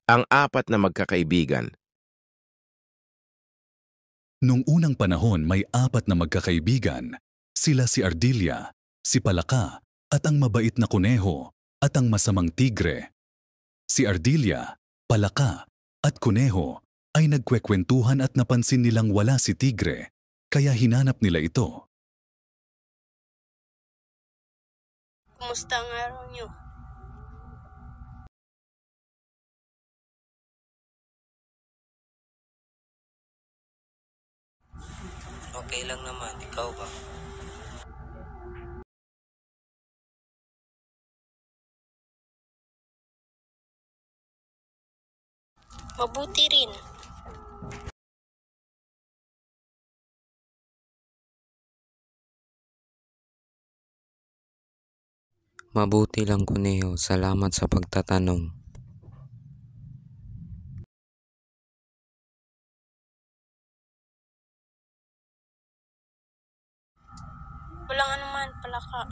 Ang apat na magkakaibigan. Nung unang panahon may apat na magkakaibigan. Sila si Ardilla, si Palaka, at ang mabait na kuneho, at ang masamang tigre. Si Ardilla, Palaka, at kuneho ay nagkwekwentuhan at napansin nilang wala si tigre, kaya hinanap nila ito. Kumusta ang araw niyo? Okay lang naman, ikaw ba? Mabuti rin. Mabuti lang, kuneho. Salamat sa pagtatanong. Walang anuman, Palaka.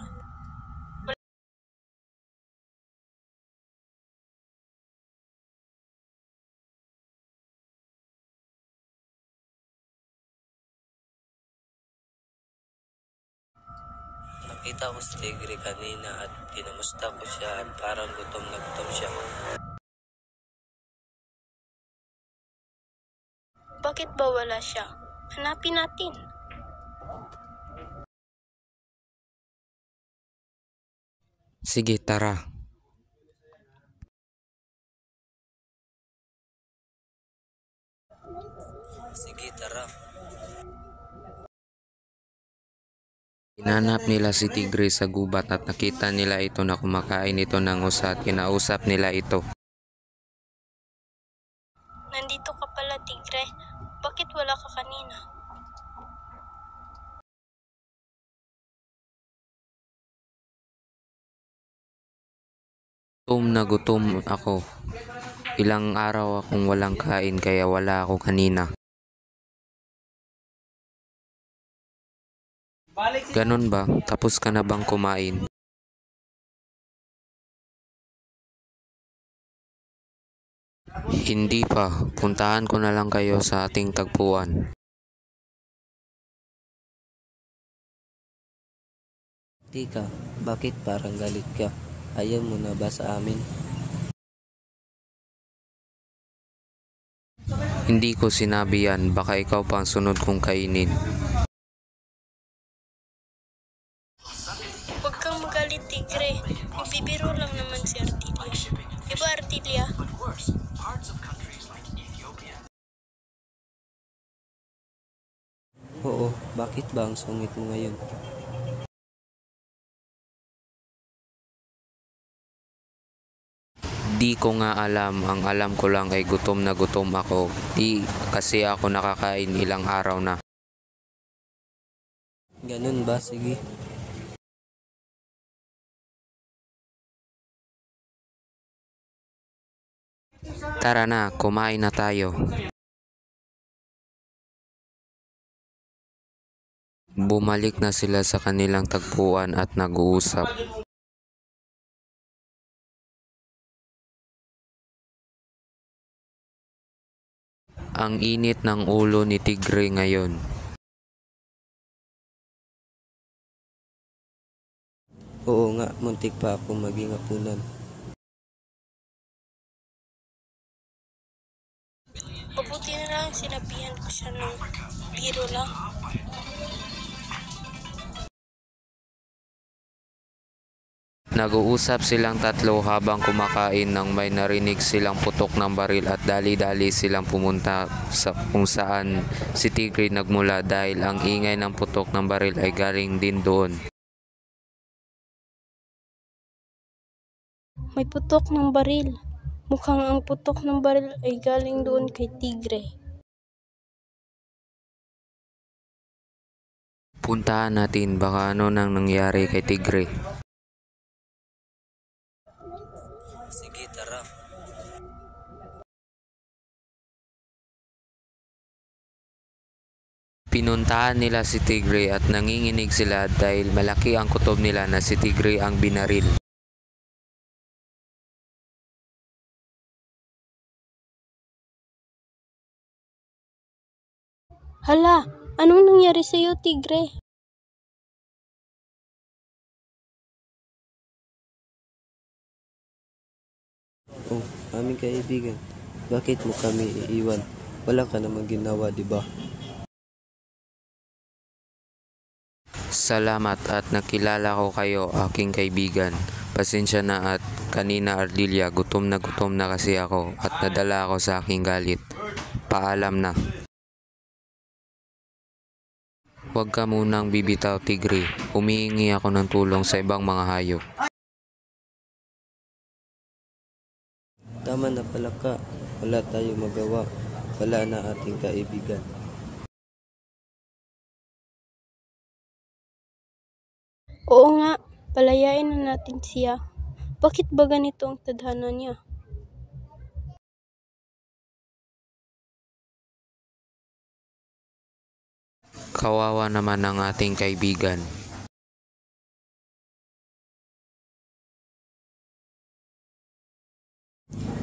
Nakita ko si tigre kanina at kinamusta ko siya at parang gutom na gutom siya. Bakit ba wala siya? Hanapin natin. Sige, tara. Sige, tara. Hinanap nila si tigre sa gubat at nakita nila ito na kumakain ito ng usa at kinausap nila ito. Nandito ka pala, tigre. Bakit wala ka kanina? Gutom na gutom ako. Ilang araw akong walang kain kaya wala ako kanina. Ganun ba? Tapos ka na bang kumain? Hindi pa. Puntahan ko na lang kayo sa ating tagpuan. Tika, bakit parang galit ka? Ayaw mo na ba sa amin? Hindi ko sinabi yan. Baka ikaw pa ang sunod kong kainin. Huwag kang magalit, tigre. Nagbibiro lang naman si Ardilla. Diba, Ardilla? Oo, bakit ba ang sungit mo ngayon? Di ko nga alam. Ang alam ko lang ay gutom na gutom ako. Di kasi ako nakakain ilang araw na. Ganun ba? Sige. Tara na, kumain na tayo. Bumalik na sila sa kanilang tagpuan at nag-uusap. Ang init ng ulo ni tigre ngayon. Oo nga, muntik pa ako maging hapunan. Mabuti na lang sinabihan ko siya ng biro lang. Nag-uusap silang tatlo habang kumakain nang may narinig silang putok ng baril at dali-dali silang pumunta sa kung saan si tigre nagmula dahil ang ingay ng putok ng baril ay galing din doon. May putok ng baril. Mukhang ang putok ng baril ay galing doon kay tigre. Puntahan natin baka ano nang nangyari kay tigre. Sige, tara. Pinuntahan nila si tigre at nanginginig sila dahil malaki ang kutob nila na si tigre ang binaril. Hala, anong nangyari sa'yo, Tigre? Oh, aming kaibigan, bakit mo kami iiwan? Wala ka namang ginawa, di ba? Salamat at nakilala ko kayo, aking kaibigan. Pasensya na at kanina Ardelia, gutom na kasi ako at nadala ako sa aking galit. Paalam na. Huwag ka munang bibitaw, Tigre. Humihingi ako ng tulong sa ibang mga hayop. Tama na pala ka, wala tayong magawa. Wala na ating kaibigan. Oo nga, palayain na natin siya. Bakit ba ganito ang tadhana niya? Kawawa naman ang ating kaibigan.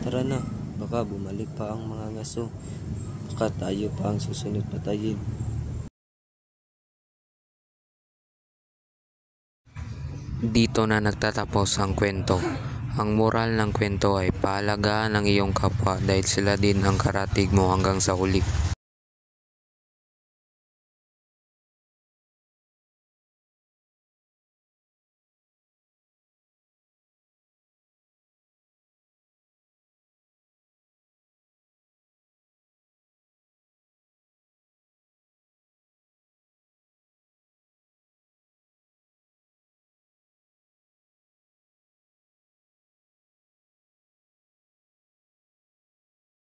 Tara na, baka bumalik pa ang mga ngaso. Baka tayo pa ang susunod patayin. Dito na nagtatapos ang kwento. Ang moral ng kwento ay pahalagahan ang iyong kapwa dahil sila din ang karatig mo hanggang sa huli.